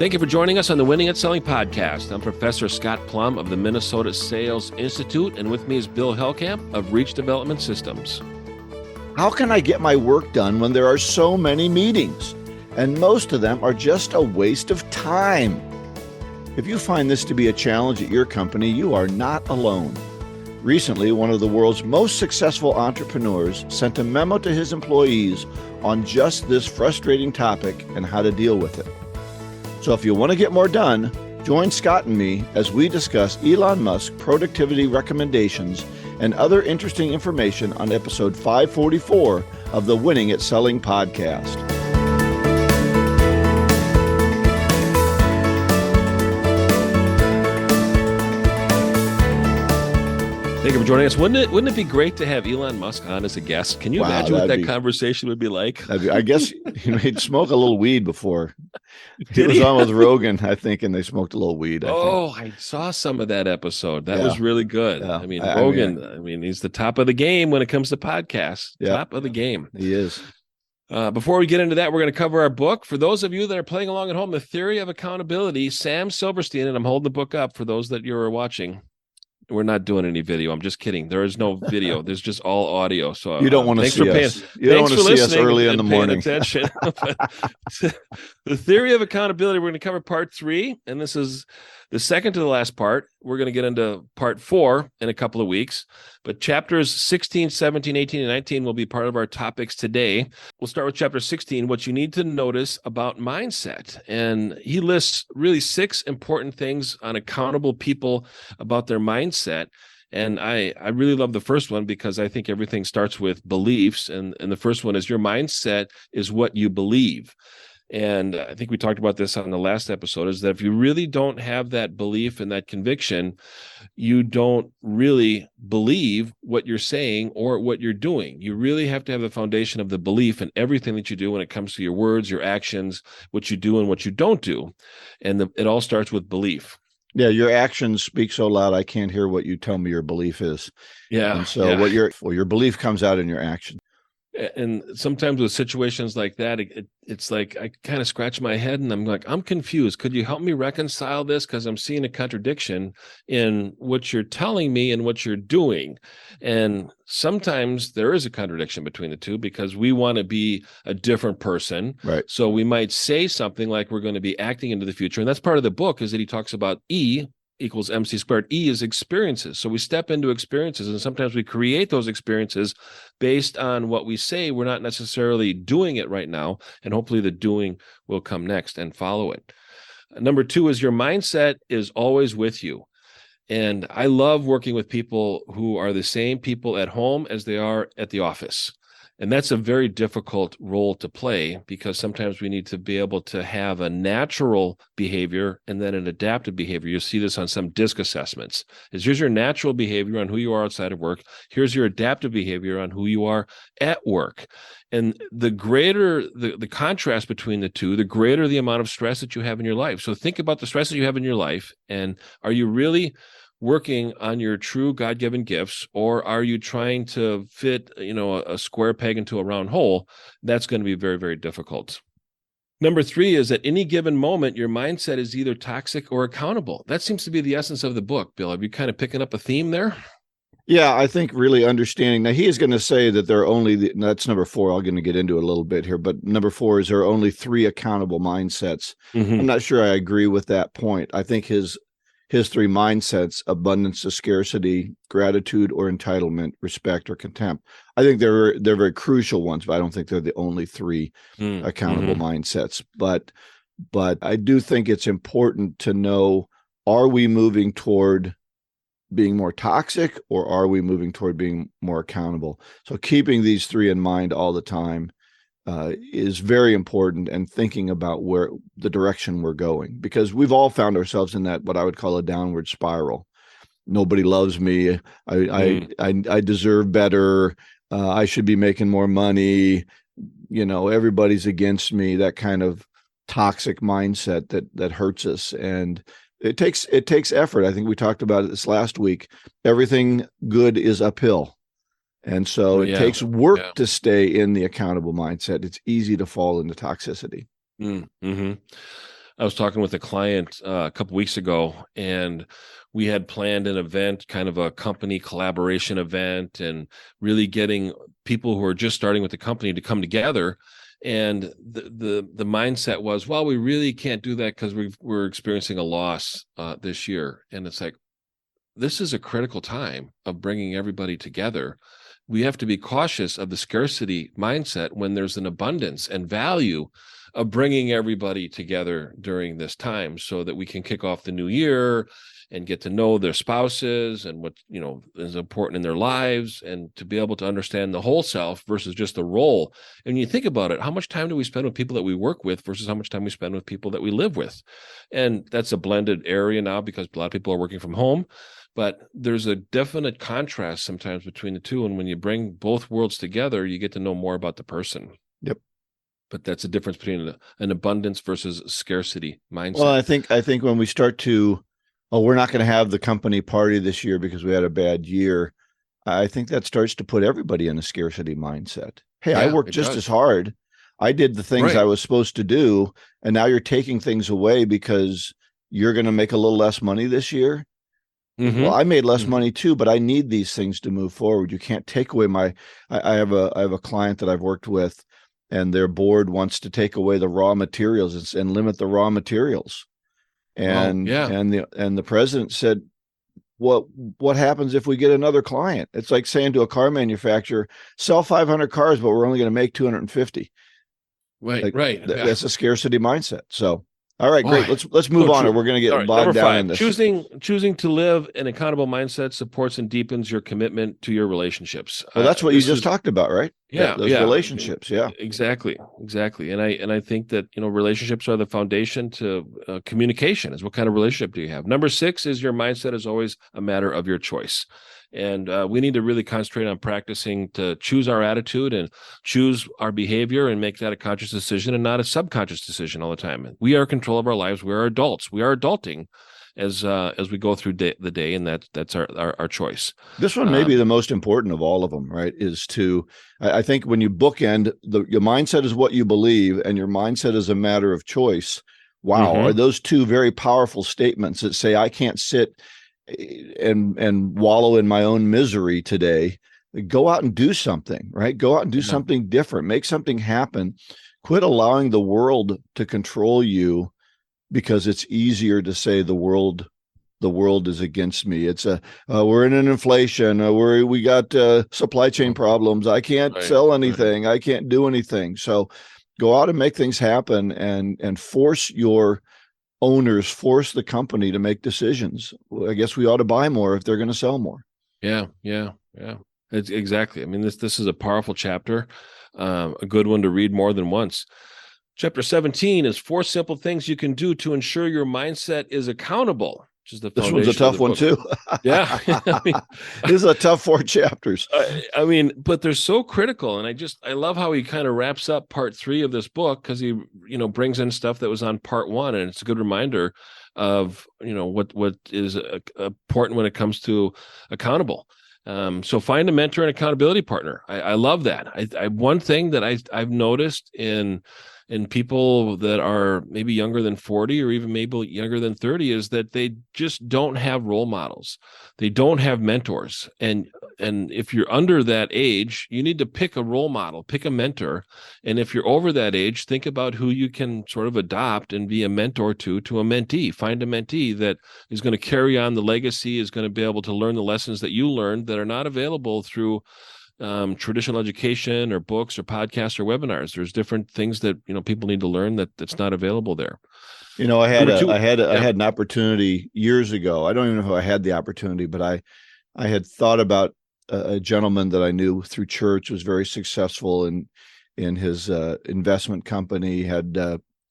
Thank you for joining us on the Winning at Selling podcast. I'm Professor Scott Plum of the Minnesota Sales Institute, and with me is Bill Hellkamp of Reach Development Systems. How can I get my work done when there are so many meetings, and most of them are just a waste of time? If you find this to be a challenge at your company, you are not alone. Recently, one of the world's most successful entrepreneurs sent a memo to his employees on just this frustrating topic and how to deal with it. So if you want to get more done, join Scott and me as we discuss Elon Musk productivity recommendations and other interesting information on episode 544 of the Winning at Selling podcast. Thank you for joining us. Wouldn't it be great to have Elon Musk on as a guest? Can you imagine what that conversation would be like? I guess he'd smoke a little weed before. He was on with Rogan, I think, and they smoked a little weed. I saw some of that episode. That was really good. Yeah. I mean, Rogan, he's the top of the game when it comes to podcasts. Yeah. Top of the game. He is. Before we get into that, we're going to cover our book. For those of you that are playing along at home, The Theory of Accountability, Sam Silverstein, and I'm holding the book up for those that you're watching. We're not doing any video. I'm just kidding. There is no video. There's just all audio. So you don't want to see us. You don't want to see us early in the morning. Attention. The Theory of Accountability. We're going to cover part 3, and this is the second to the last part. We're going to get into part 4 in a couple of weeks, but chapters 16, 17, 18, and 19 will be part of our topics today. We'll start with chapter 16, what you need to notice about mindset. And he lists really 6 important things on accountable people about their mindset. And I really love the first one because I think everything starts with beliefs. And the first one is your mindset is what you believe. And I think we talked about this on the last episode, is that if you really don't have that belief and that conviction, you don't really believe what you're saying or what you're doing. You really have to have the foundation of the belief in everything that you do when it comes to your words, your actions, what you do and what you don't do. And it all starts with belief. Yeah, your actions speak so loud, I can't hear what you tell me your belief is. Yeah. And so your belief comes out in your action. And sometimes with situations like that, it's like I kind of scratch my head and I'm like, I'm confused. Could you help me reconcile this? Because I'm seeing a contradiction in what you're telling me and what you're doing. And sometimes there is a contradiction between the two because we want to be a different person. Right. So we might say something like we're going to be acting into the future. And that's part of the book, is that he talks about E equals MC squared. E is experiences. So we step into experiences, and sometimes we create those experiences based on what we say. We're not necessarily doing it right now, and hopefully the doing will come next and follow it. Number 2 is your mindset is always with you. And I love working with people who are the same people at home as they are at the office. And that's a very difficult role to play because sometimes we need to be able to have a natural behavior and then an adaptive behavior. You'll see this on some DISC assessments. Here's your natural behavior on who you are outside of work. Here's your adaptive behavior on who you are at work. And the greater the contrast between the two, the greater the amount of stress that you have in your life. So think about the stress that you have in your life, and are you really working on your true God-given gifts, or are you trying to fit, a square peg into a round hole? That's going to be very, very difficult. Number 3 is at any given moment, your mindset is either toxic or accountable. That seems to be the essence of the book, Bill. Are you kind of picking up a theme there? Yeah, I think really understanding. Now, he is going to say that there are only, that's number 4. I'm going to get into it a little bit here, but number 4 is there are only 3 accountable mindsets. Mm-hmm. I'm not sure I agree with that point. I think his 3 mindsets, abundance to scarcity, gratitude or entitlement, respect or contempt, I think they're very crucial ones, but I don't think they're the only 3 accountable mindsets. But I do think it's important to know, are we moving toward being more toxic or are we moving toward being more accountable? So keeping these 3 in mind all the time is very important, and thinking about where the direction we're going, because we've all found ourselves in that, what I would call a downward spiral. Nobody loves me. I deserve better. I should be making more money. Everybody's against me. That kind of toxic mindset that hurts us. And it takes effort. I think we talked about it this last week. Everything good is uphill. And so it takes work to stay in the accountable mindset. It's easy to fall into toxicity. Mm-hmm. I was talking with a client a couple weeks ago, and we had planned an event, kind of a company collaboration event, and really getting people who are just starting with the company to come together. And the mindset was, well, we really can't do that because we're experiencing a loss this year. And it's like, this is a critical time of bringing everybody together. We have to be cautious of the scarcity mindset when there's an abundance and value of bringing everybody together during this time, so that we can kick off the new year and get to know their spouses and what, is important in their lives, and to be able to understand the whole self versus just the role. And you think about it, how much time do we spend with people that we work with versus how much time we spend with people that we live with? And that's a blended area now because a lot of people are working from home. But there's a definite contrast sometimes between the two. And when you bring both worlds together, you get to know more about the person. Yep. But that's the difference between an abundance versus scarcity mindset. Well, I think when we start to, we're not going to have the company party this year because we had a bad year, I think that starts to put everybody in a scarcity mindset. Hey, I worked just as hard. I did the things I was supposed to do, and now you're taking things away because you're going to make a little less money this year. Mm-hmm. Well, I made less money too, but I need these things to move forward. You can't take away I have a client that I've worked with, and their board wants to take away the raw materials and limit the raw materials. And the president said, what happens if we get another client? It's like saying to a car manufacturer, sell 500 cars, but we're only going to make 250. Right. That's a scarcity mindset. So, all right, great. Let's move on, or we're going to get bogged down in this. Choosing to live an accountable mindset supports and deepens your commitment to your relationships. Well, that's what you just talked about, right? Yeah, those relationships. Yeah, exactly. And I think that relationships are the foundation to communication. Is what kind of relationship do you have? Number 6 is your mindset is always a matter of your choice. And we need to really concentrate on practicing to choose our attitude and choose our behavior and make that a conscious decision and not a subconscious decision all the time. We are in control of our lives. We are adults. We are adulting as we go through the day, and that's our choice. This one may be the most important of all of them, right? I think when you bookend, your mindset is what you believe, and your mindset is a matter of choice. Wow, are those two very powerful statements that say I can't sit and wallow in my own misery today. Go out and do something, right? Go out and do something different, make something happen. Quit allowing the world to control you, because it's easier to say the world is against me. It's we're in an inflation, we got supply chain problems. I can't sell anything. I can't do anything. So go out and make things happen, and force your owners, force the company to make decisions. I guess we ought to buy more if they're going to sell more. Yeah. It's exactly. I mean, this is a powerful chapter, a good one to read more than once. Chapter 17 is 4 simple things you can do to ensure your mindset is accountable. Which is the this one's a tough one too. Yeah. This is a tough 4 chapters. But they're so critical. And I love how he kind of wraps up part 3 of this book, because he, brings in stuff that was on part 1. And it's a good reminder of, what is important when it comes to accountable. So find a mentor and accountability partner. I love that. One thing that I've noticed in people that are maybe younger than 40 or even maybe younger than 30 is that they just don't have role models. They don't have mentors. And if you're under that age, you need to pick a role model, pick a mentor. And if you're over that age, think about who you can sort of adopt and be a mentor to a mentee. Find a mentee that is going to carry on the legacy, is going to be able to learn the lessons that you learned that are not available through traditional education or books or podcasts or webinars. There's different things that people need to learn that's not available there. I had an opportunity years ago. I don't even know if I had the opportunity, but I had thought about a gentleman that I knew through church, was very successful in his investment company, had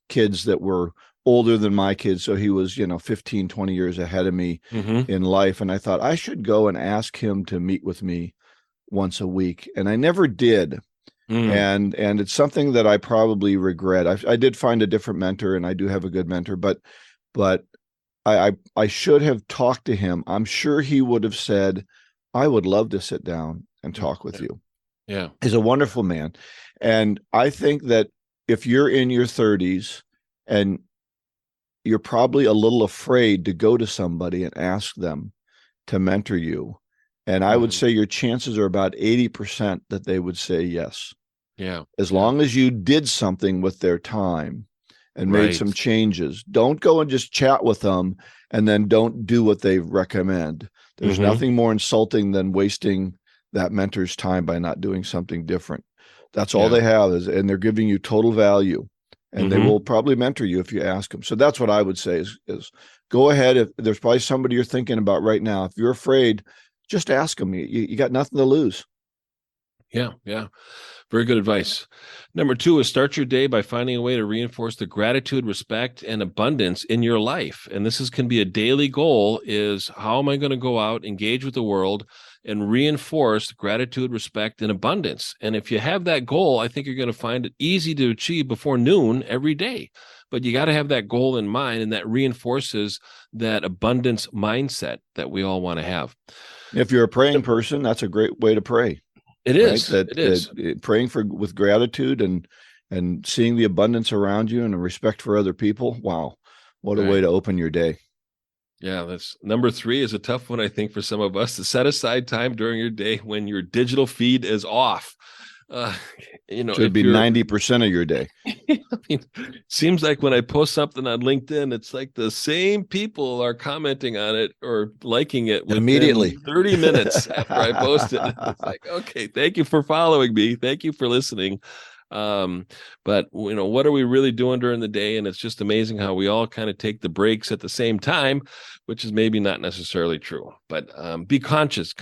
kids that were older than my kids. So he was, 15, 20 years ahead of me in life. And I thought I should go and ask him to meet with me once a week. And I never did. And it's something that I probably regret. I did find a different mentor, and I do have a good mentor, but I should have talked to him. I'm sure he would have said, I would love to sit down and talk with you. Yeah. He's a wonderful man. And I think that if you're in your 30s and you're probably a little afraid to go to somebody and ask them to mentor you. And I would say your chances are about 80% that they would say yes. Yeah. As long as you did something with their time and made some changes. Don't go and just chat with them and then don't do what they recommend. There's nothing more insulting than wasting that mentor's time by not doing something different. That's all they have and they're giving you total value, and they will probably mentor you if you ask them. So that's what I would say is go ahead. If there's probably somebody you're thinking about right now, if you're afraid, just ask them. You got nothing to lose. Yeah. Yeah. Very good advice. Number 2 is start your day by finding a way to reinforce the gratitude, respect, and abundance in your life. And can be a daily goal is how am I going to go out, engage with the world, and reinforce gratitude, respect, and abundance. And if you have that goal, I think you're going to find it easy to achieve before noon every day. But you got to have that goal in mind, and that reinforces that abundance mindset that we all want to have. If you're a praying person, that's a great way to pray. It is. Right? It is. Praying with gratitude and seeing the abundance around you and a respect for other people. Wow. What a way to open your day. Yeah, that's number 3 is a tough one, I think, for some of us, to set aside time during your day when your digital feed is off. Should be 90% of your day. Seems like when I post something on LinkedIn, it's like the same people are commenting on it or liking it immediately 30 minutes after I post it. It's like, okay, thank you for following me. Thank you for listening. But what are we really doing during the day? And it's just amazing how we all kind of take the breaks at the same time, which is maybe not necessarily true, but be conscious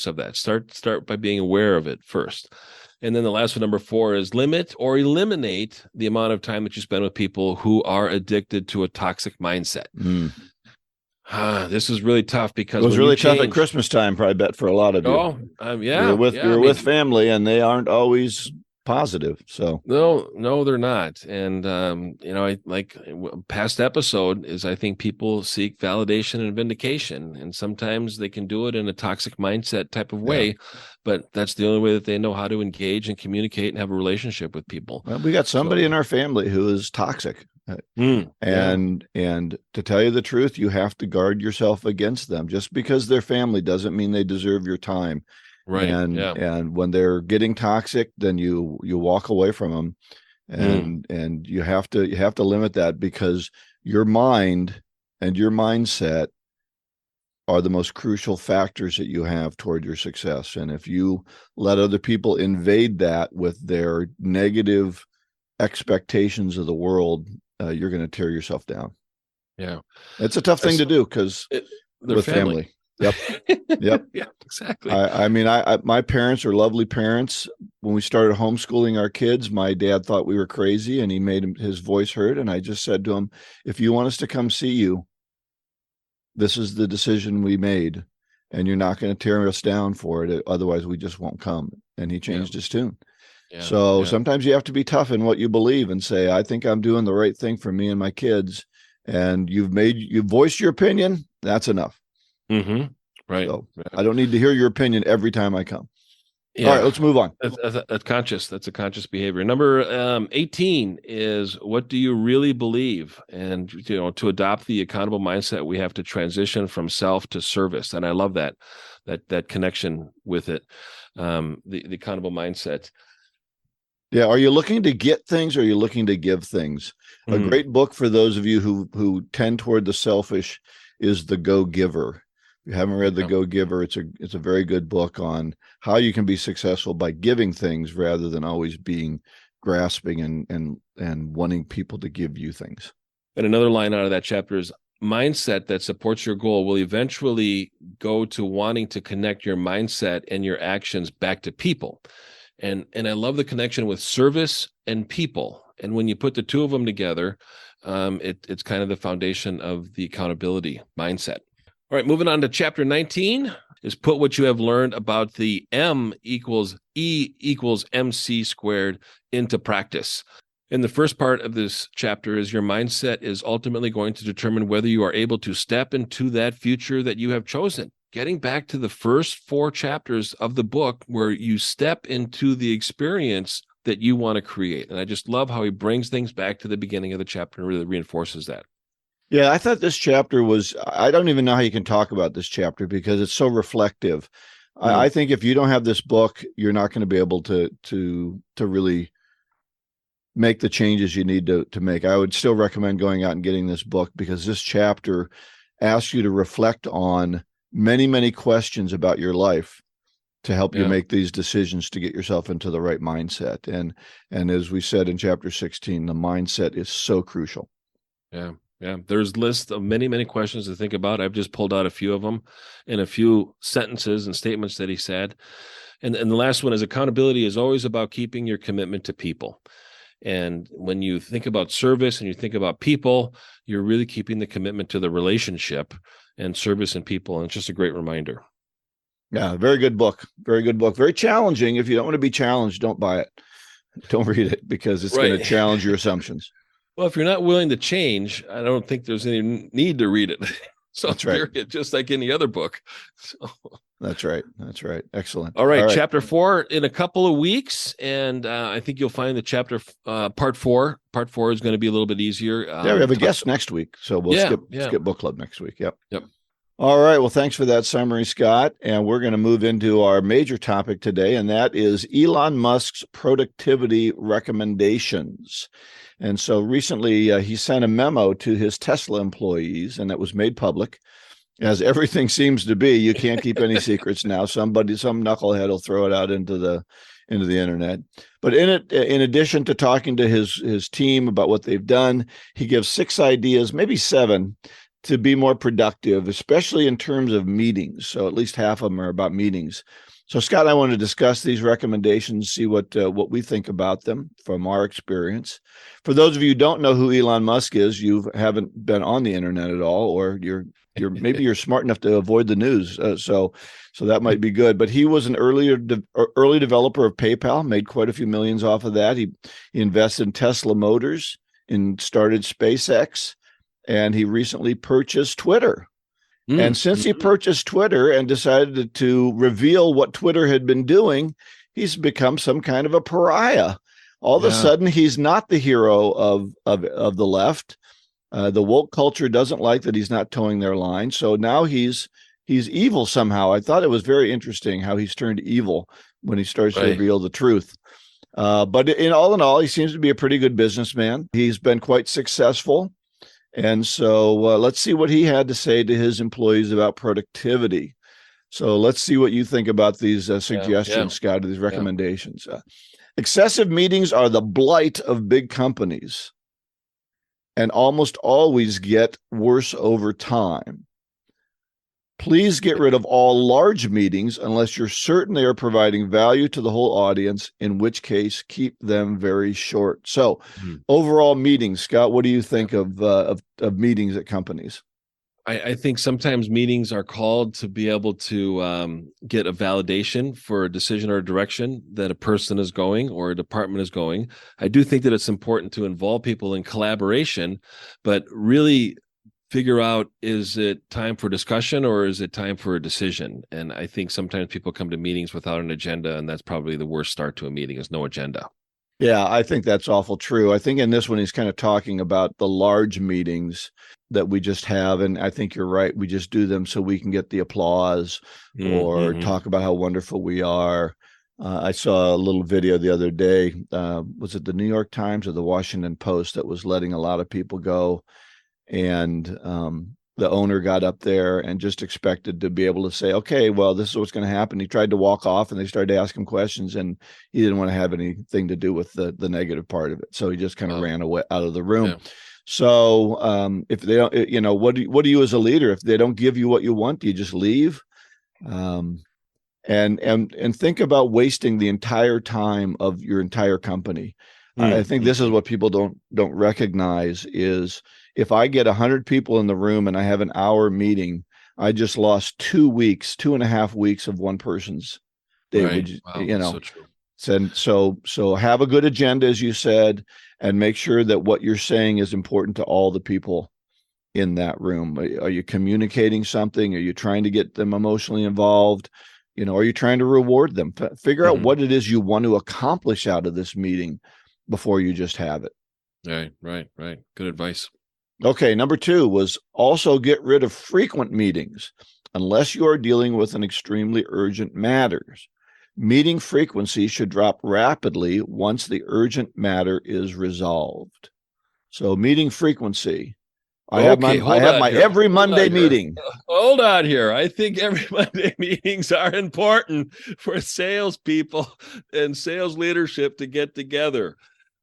of that. Start by being aware of it first. And then the last one, number 4, is limit or eliminate the amount of time that you spend with people who are addicted to a toxic mindset. This is really tough because it was really tough at Christmas time, probably bet for a lot of you. Oh, yeah. You're with family and they aren't always positive. So no, they're not. And past episode is, I think people seek validation and vindication, and sometimes they can do it in a toxic mindset type of way, but that's the only way that they know how to engage and communicate and have a relationship with people. Well, we got somebody in our family who is toxic. And to tell you the truth, you have to guard yourself against them. Just because they're family doesn't mean they deserve your time. Right. And when they're getting toxic, then you walk away from them, and you have to limit that, because your mind and your mindset are the most crucial factors that you have toward your success. And if you let other people invade that with their negative expectations of the world, you're going to tear yourself down. Yeah. It's a tough thing to do because with family. Yep. Yeah, exactly. My parents are lovely parents. When we started homeschooling our kids, my dad thought we were crazy and he made his voice heard. And I just said to him, if you want us to come see you, this is the decision we made, and you're not going to tear us down for it. Otherwise we just won't come. And he changed his tune. Sometimes you have to be tough in what you believe and say, I think I'm doing the right thing for me and my kids. And you've voiced your opinion. That's enough. Right. So I don't need to hear your opinion every time I come. Yeah. All right, let's move on. That's conscious. That's a conscious behavior. Number 18 is, what do you really believe? And to adopt the accountable mindset, we have to transition from self to service. And I love that connection with it. The accountable mindset. Yeah. Are you looking to get things, or are you looking to give things? A great book for those of you who tend toward the selfish is The Go-Giver. If you haven't read The Go-Giver, it's a very good book on how you can be successful by giving things rather than always being grasping and wanting people to give you things. And another line out of that chapter is, mindset that supports your goal will eventually go to wanting to connect your mindset and your actions back to people. And I love the connection with service and people. And when you put the two of them together, it's kind of the foundation of the accountability mindset. All right, moving on to chapter 19 is put what you have learned about the M equals E equals MC squared into practice. And the first part of this chapter is, your mindset is ultimately going to determine whether you are able to step into that future that you have chosen. Getting back to the first 4 chapters of the book, where you step into the experience that you want to create. And I just love how he brings things back to the beginning of the chapter and really reinforces that. Yeah, I thought this chapter was, I don't even know how you can talk about this chapter because it's so reflective. I think if you don't have this book, you're not going to be able to really make the changes you need to make. I would still recommend going out and getting this book because this chapter asks you to reflect on many, many questions about your life to help you make these decisions to get yourself into the right mindset. And as we said in chapter 16, the mindset is so crucial. Yeah. Yeah. There's lists of many, many questions to think about. I've just pulled out a few of them in a few sentences and statements that he said. And the last one is accountability is always about keeping your commitment to people. And when you think about service and you think about people, you're really keeping the commitment to the relationship and service and people. And it's just a great reminder. Yeah, very good book. Very good book. Very challenging. If you don't want to be challenged, don't buy it. Don't read it because it's going to challenge your assumptions. Well, if you're not willing to change, I don't think there's any need to read it. So that's right. Period, just like any other book. So. That's right. That's right. Excellent. All right. Chapter 4 in a couple of weeks. And I think you'll find the chapter part 4. Part 4 is going to be a little bit easier. Yeah, we have a guest next week. So we'll skip book club next week. Yep. Yep. All right. Well, thanks for that summary, Scott. And we're going to move into our major topic today, and that is Elon Musk's productivity recommendations. And so recently he sent a memo to his Tesla employees, and that was made public. As everything seems to be, you can't keep any secrets now. Some knucklehead will throw it out into the internet. But in addition to talking to his team about what they've done, he gives 6 ideas, maybe 7, to be more productive, especially in terms of meetings. So at least half of them are about meetings. So Scott and I want to discuss these recommendations, see what we think about them from our experience. For those of you who don't know who Elon Musk is, you haven't been on the internet at all, or maybe you're smart enough to avoid the news. So that might be good. But he was an early developer of PayPal, made quite a few millions off of that. He invested in Tesla Motors and started SpaceX. And he recently purchased Twitter. And since he purchased Twitter and decided to reveal what Twitter had been doing, he's become some kind of a pariah. All of a sudden, he's not the hero of the left. The woke culture doesn't like that he's not towing their line. So now he's evil somehow. I thought it was very interesting how he's turned evil when he starts to reveal the truth. But in all, he seems to be a pretty good businessman. He's been quite successful. And so let's see what he had to say to his employees about productivity. So let's see what you think about these suggestions, Scott, these recommendations. Excessive meetings are the blight of big companies and almost always get worse over time. Please get rid of all large meetings unless you're certain they are providing value to the whole audience, in which case keep them very short. So overall meetings, Scott, what do you think of meetings at companies? I think sometimes meetings are called to be able to get a validation for a decision or a direction that a person is going or a department is going. I do think that it's important to involve people in collaboration, but really figure out, is it time for discussion or is it time for a decision? And I think sometimes people come to meetings without an agenda, and that's probably the worst start to a meeting, is no agenda. Yeah, I think that's awful true. I think in this one, he's kind of talking about the large meetings that we just have. And I think you're right. We just do them so we can get the applause or talk about how wonderful we are. I saw a little video the other day. Was it the New York Times or the Washington Post that was letting a lot of people go? And the owner got up there and just expected to be able to say, okay, well, this is what's going to happen. He tried to walk off and they started to ask him questions, and he didn't want to have anything to do with the negative part of it. So he just kind of ran away out of the room. Yeah. So if they don't, what do you as a leader, if they don't give you what you want, do you just leave? And think about wasting the entire time of your entire company. I think this is what people don't recognize is, if I get 100 people in the room and I have an hour meeting, I just lost 2.5 weeks of one person's day. Right. Wow, so true. And so have a good agenda, as you said, and make sure that what you're saying is important to all the people in that room. Are you communicating something? Are you trying to get them emotionally involved? Are you trying to reward them? Figure out what it is you want to accomplish out of this meeting before you just have it. Right. Good advice. Okay, number 2 was also get rid of frequent meetings unless you are dealing with an extremely urgent matters. Meeting frequency should drop rapidly once the urgent matter is resolved. So meeting frequency. I have Okay, my every Monday meeting. Hold on here. I think every Monday meetings are important for salespeople and sales leadership to get together.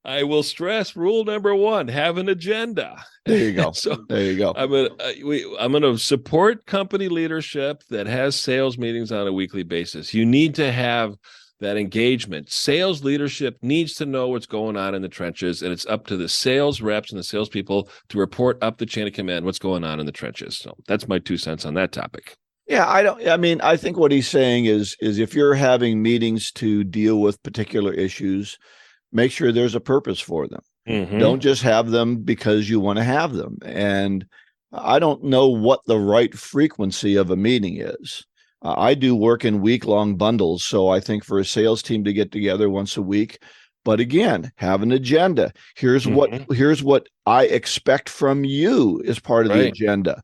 I will stress rule number 1: have an agenda. There you go. So there you go. I'm going to support company leadership that has sales meetings on a weekly basis. You need to have that engagement. Sales leadership needs to know what's going on in the trenches, and it's up to the sales reps and the salespeople to report up the chain of command what's going on in the trenches. So that's my 2 cents on that topic. Yeah, I think what he's saying is if you're having meetings to deal with particular issues, make sure there's a purpose for them. Mm-hmm. Don't just have them because you want to have them. And I don't know what the right frequency of a meeting is. I do work in week-long bundles, so I think for a sales team to get together once a week, but again, have an agenda. Here's what I expect from you as part of the agenda.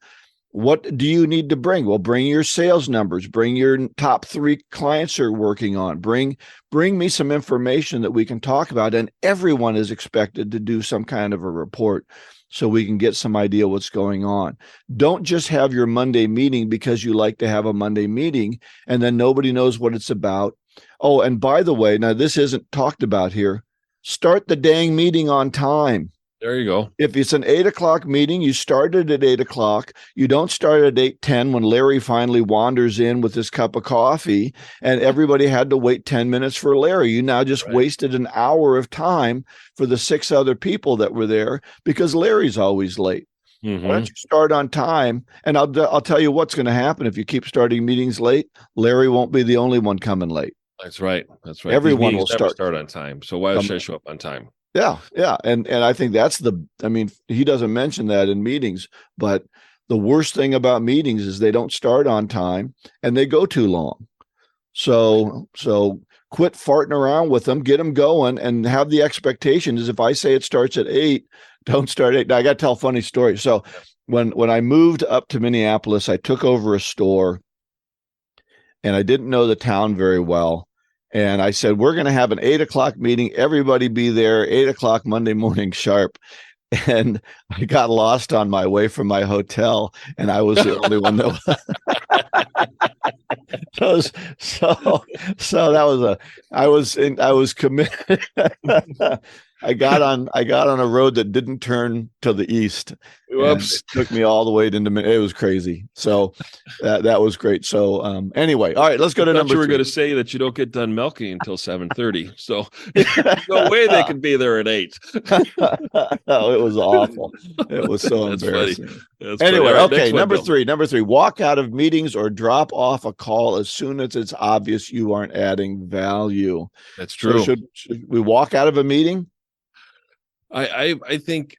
What do you need to bring? Well, bring your sales numbers, bring your top 3 clients you're working on, bring me some information that we can talk about. And everyone is expected to do some kind of a report so we can get some idea what's going on. Don't just have your Monday meeting because you like to have a Monday meeting and then nobody knows what it's about. Oh, and by the way, now this isn't talked about here. Start the dang meeting on time. There you go. If it's an 8:00 meeting, you started at 8:00. You don't start at 8:10 when Larry finally wanders in with his cup of coffee and everybody had to wait 10 minutes for Larry. You now just wasted an hour of time for the 6 other people that were there because Larry's always late. Mm-hmm. Why don't you start on time? And I'll tell you what's going to happen if you keep starting meetings late. Larry won't be the only one coming late. That's right. Everyone will start on time. So why should I show up on time? Yeah. And I think he doesn't mention that in meetings, but the worst thing about meetings is they don't start on time and they go too long. So quit farting around with them, get them going, and have the expectation is if I say it starts at 8, don't start at 8. Now, I got to tell a funny story. So when I moved up to Minneapolis, I took over a store and I didn't know the town very well. And I said, we're going to have an 8:00 meeting. Everybody be there, 8:00 Monday morning sharp. And I got lost on my way from my hotel, and I was the only one that was. So that was I was committed. I got on a road that didn't turn to the east. Whoops! It took me all the way into it was crazy. So that was great. So anyway, all right, let's go to number 3. You were going to say that you don't get done milking until 7:30. So no way they could be there at 8. Oh, it was awful. It was so embarrassing. Anyway, right, okay, number 3. Walk out of meetings or drop off a call as soon as it's obvious you aren't adding value. That's true. So should we walk out of a meeting? I think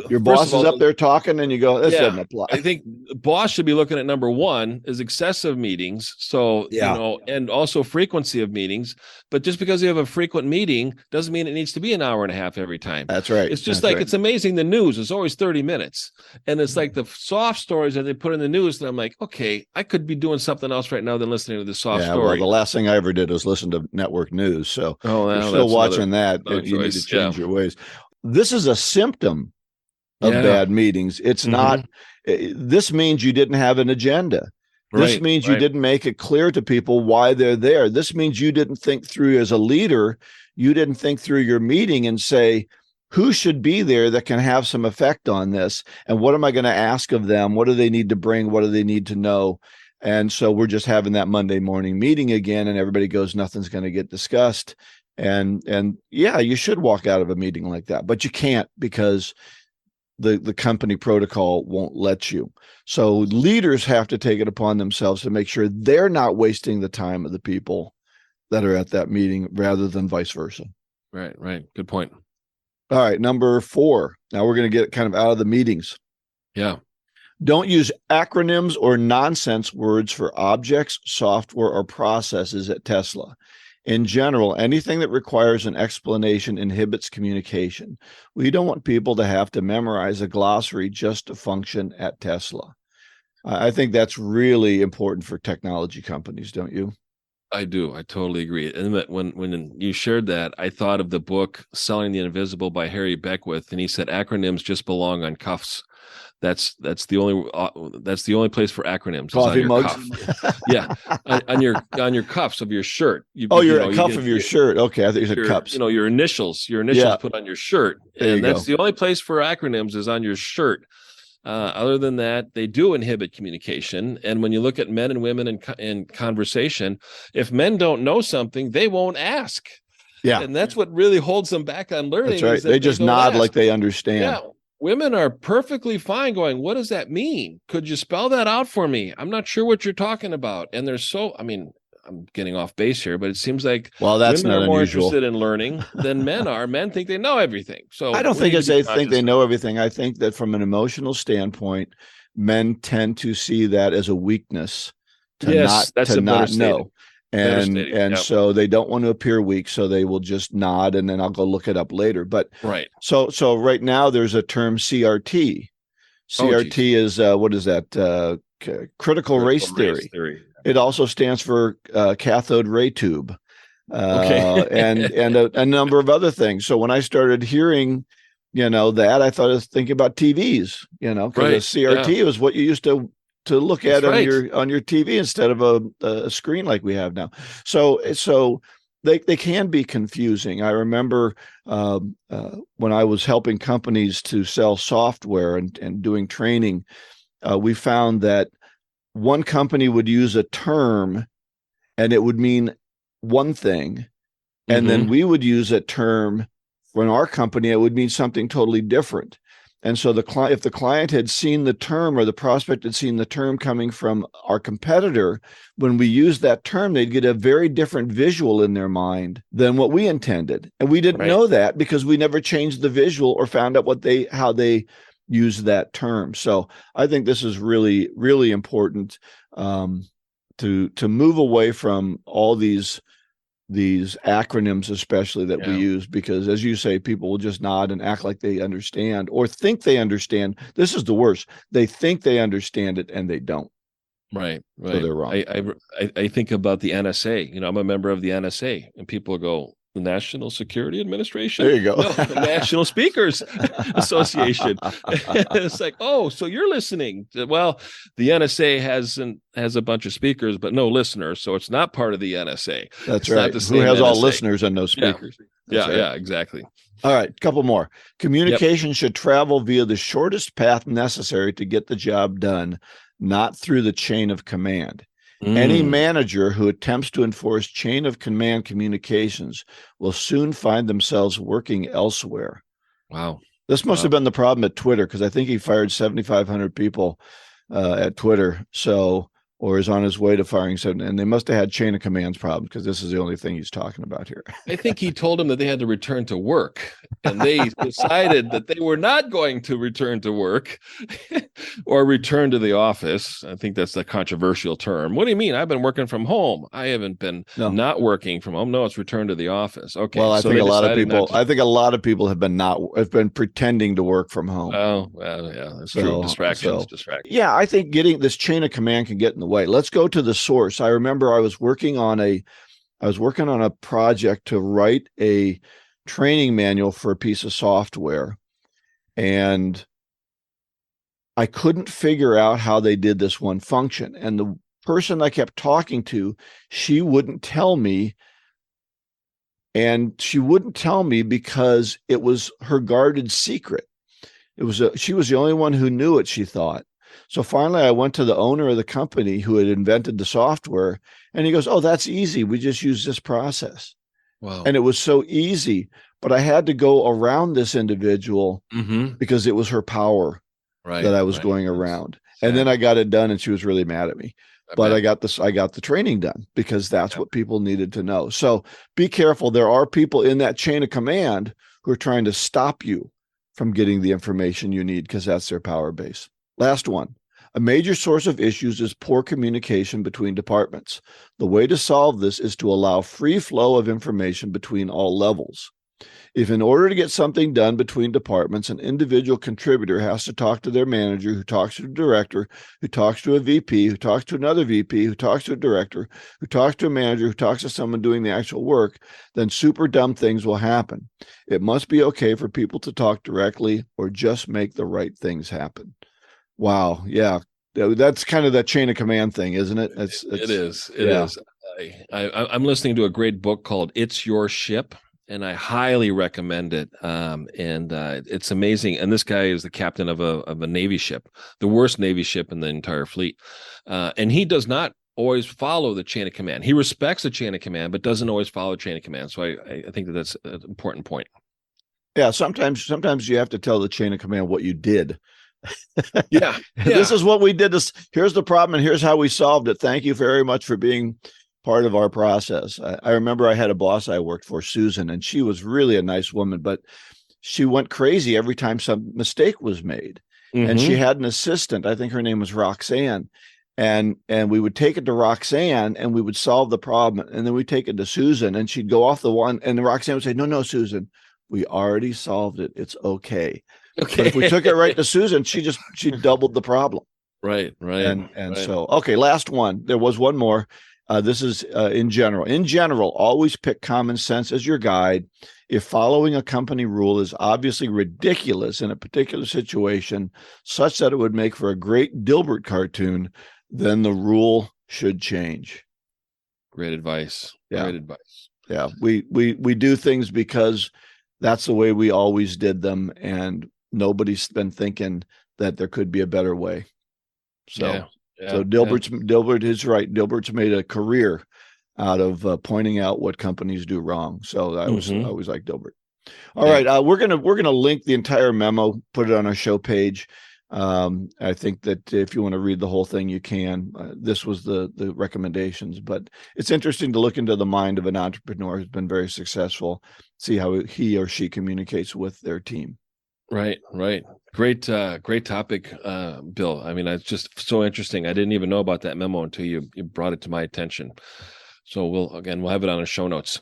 your boss is up there talking and you go, this doesn't apply. I think the boss should be looking at number 1 is excessive meetings. So, and also frequency of meetings. But just because you have a frequent meeting doesn't mean it needs to be an hour and a half every time. That's right. It's just it's amazing. The news is always 30 minutes. And it's like the soft stories that they put in the news. And I'm like, okay, I could be doing something else right now than listening to the soft story. Well, the last thing I ever did was listen to network news. So you're still watching that. You need to change your ways. This is a symptom of bad meetings. It's not, this means you didn't have an agenda. This means you didn't make it clear to people why they're there. This means you didn't think through as a leader. You didn't think through your meeting and say, who should be there that can have some effect on this? And what am I going to ask of them? What do they need to bring? What do they need to know? And so we're just having that Monday morning meeting again, and everybody goes, nothing's going to get discussed. And yeah, you should walk out of a meeting like that, but you can't because the company protocol won't let you. So leaders have to take it upon themselves to make sure they're not wasting the time of the people that are at that meeting rather than vice versa. Right. Good point. All right. Number 4. Now we're going to get kind of out of the meetings. Yeah. Don't use acronyms or nonsense words for objects, software, or processes at Tesla. In general, anything that requires an explanation inhibits communication. We don't want people to have to memorize a glossary just to function at Tesla. I think that's really important for technology companies, don't you? I do. I totally agree. And when you shared that, I thought of the book "Selling the Invisible" by Harry Beckwith, and he said acronyms just belong on cuffs. That's the only place for acronyms is Coffee on your mugs. cuff. Yeah, on your cuffs of your shirt. Your cuff of your shirt. Okay, I think you said cups. Your initials put on your shirt, and that's the only place for acronyms is on your shirt. Other than that, they do inhibit communication. And when you look at men and women in conversation, if men don't know something, they won't ask. Yeah, and that's what really holds them back on learning. That's right. They just nod like they understand. Yeah. Women are perfectly fine going, what does that mean? Could you spell that out for me? I'm not sure what you're talking about. And I'm getting off base here, but it seems like that's women not are more unusual. Interested in learning than men are. Men think they know everything. So I don't think they think they know everything. I think that from an emotional standpoint, men tend to see that as a weakness to not know. And so they don't want to appear weak, so they will just nod, and then I'll go look it up later. But right. So right now there's a term CRT. CRT is what is that? Critical race theory. It also stands for cathode ray tube, and a number of other things. So when I started hearing, that, I thought I was thinking about TVs, because CRT was what you used to look at on your TV instead of a screen like we have now. So they can be confusing. I remember when I was helping companies to sell software and doing training, we found that one company would use a term and it would mean one thing. And then we would use a term for our company, it would mean something totally different. And so if the client had seen the term or the prospect had seen the term coming from our competitor, when we used that term, they'd get a very different visual in their mind than what we intended. And we didn't know that because we never changed the visual or found out how they use that term. So I think this is really, really important to move away from all these acronyms, especially that we use, because as you say, people will just nod and act like they understand or think they understand. This is the worst. They think they understand it and they don't. Right. So they're wrong. I think about the NSA. I'm a member of the NSA, and people go, the National Security Administration. There you go. No, the National Speakers Association. It's like, oh, so you're listening. Well, the NSA has a bunch of speakers, but no listeners, so it's not part of the NSA. That's right. Who has NSA. All listeners and no speakers? Yeah, exactly. All right, a couple more. Communication should travel via the shortest path necessary to get the job done, not through the chain of command. Any manager who attempts to enforce chain of command communications will soon find themselves working elsewhere. Wow. This must have been the problem at Twitter, because I think he fired 7,500 people at Twitter. Or is on his way to firing 7, and they must have had chain of commands problems, because this is the only thing he's talking about here. I think he told them that they had to return to work, and they decided that they were not going to return to work or return to the office. I think that's the controversial term. What do you mean? I've been working from home. I haven't been not working from home. No, it's return to the office. Okay. Well, I think a lot of people have been pretending to work from home. Oh, well, yeah, that's true. Distractions. Yeah, I think getting this chain of command can get in the way. Let's go to the source. I remember I was working on a project to write a training manual for a piece of software, and I couldn't figure out how they did this one function. And the person I kept talking to, she wouldn't tell me. And she wouldn't tell me because it was her guarded secret. She was the only one who knew it, she thought. So finally, I went to the owner of the company who had invented the software, and he goes, "Oh, that's easy. We just use this process." Wow. And it was so easy, but I had to go around this individual because it was her power that I was going around. And then I got it done, and she was really mad at me. But I got the training done because that's what people needed to know. So be careful. There are people in that chain of command who are trying to stop you from getting the information you need, because that's their power base. Last one. A major source of issues is poor communication between departments. The way to solve this is to allow free flow of information between all levels. If in order to get something done between departments, an individual contributor has to talk to their manager, who talks to a director, who talks to a VP, who talks to another VP, who talks to a director, who talks to a manager, who talks to someone doing the actual work, then super dumb things will happen. It must be okay for people to talk directly or just make the right things happen. Wow. Yeah. That's kind of that chain of command thing, isn't it? It is. I'm listening to a great book called It's Your Ship, and I highly recommend it. It's amazing. And this guy is the captain of a Navy ship, the worst Navy ship in the entire fleet. And he does not always follow the chain of command. He respects the chain of command, but doesn't always follow the chain of command. So I think that's an important point. Yeah. Sometimes you have to tell the chain of command what you did. Yeah. This is what we did. Here's the problem, and here's how we solved it. Thank you very much for being part of our process. I remember I had a boss I worked for, Susan, and she was really a nice woman, but she went crazy every time some mistake was made. And she had an assistant, I think her name was Roxanne, and we would take it to Roxanne and we would solve the problem, and then we'd take it to Susan and she'd go off the one, and Roxanne would say, no, Susan, we already solved it. It's okay. Okay. But if we took it right to Susan, she doubled the problem. Right. And so, okay, last one. There was one more. This is in general. In general, always pick common sense as your guide. If following a company rule is obviously ridiculous in a particular situation, such that it would make for a great Dilbert cartoon, then the rule should change. Great advice. Yeah. Great advice. Yeah. We do things because that's the way we always did them, and nobody's been thinking that there could be a better way. So, Dilbert is right. Dilbert's made a career out of pointing out what companies do wrong. So I always like Dilbert. All right, we're gonna link the entire memo, put it on our show page. I think that if you want to read the whole thing, you can. This was the recommendations, but it's interesting to look into the mind of an entrepreneur who's been very successful, see how he or she communicates with their team. Right. Great topic, Bill. I mean, it's just so interesting. I didn't even know about that memo until you brought it to my attention. So we'll have it on our show notes.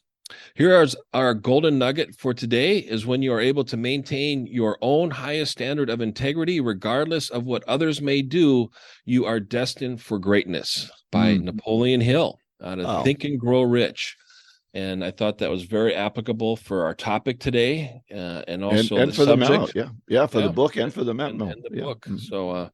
Here is our golden nugget for today: is when you are able to maintain your own highest standard of integrity, regardless of what others may do, you are destined for greatness, by Napoleon Hill, out of Think and Grow Rich. And I thought that was very applicable for our topic today, and also and the for subject. The memo. For the book and for the memo. And the book. So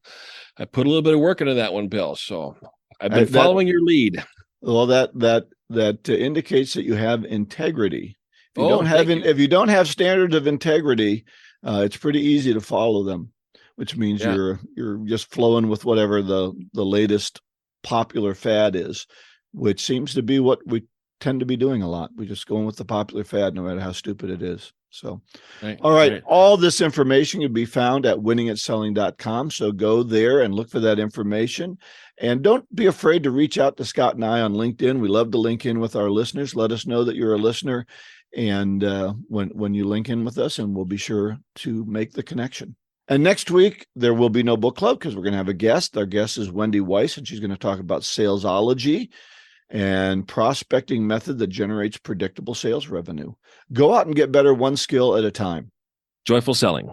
I put a little bit of work into that one, Bill. So I've been following your lead. Well, that indicates that you have integrity. If you don't have standards of integrity, it's pretty easy to follow them, which means you're just flowing with whatever the latest popular fad is, which seems to be what we tend to be doing a lot. We're just going with the popular fad, no matter how stupid it is. So, all right. All this information can be found at winningatselling.com. So go there and look for that information. And don't be afraid to reach out to Scott and I on LinkedIn. We love to link in with our listeners. Let us know that you're a listener. And when you link in with us, and we'll be sure to make the connection. And next week, there will be no book club because we're going to have a guest. Our guest is Wendy Weiss, and she's going to talk about salesology and prospecting method that generates predictable sales revenue. Go out and get better one skill at a time. Joyful selling.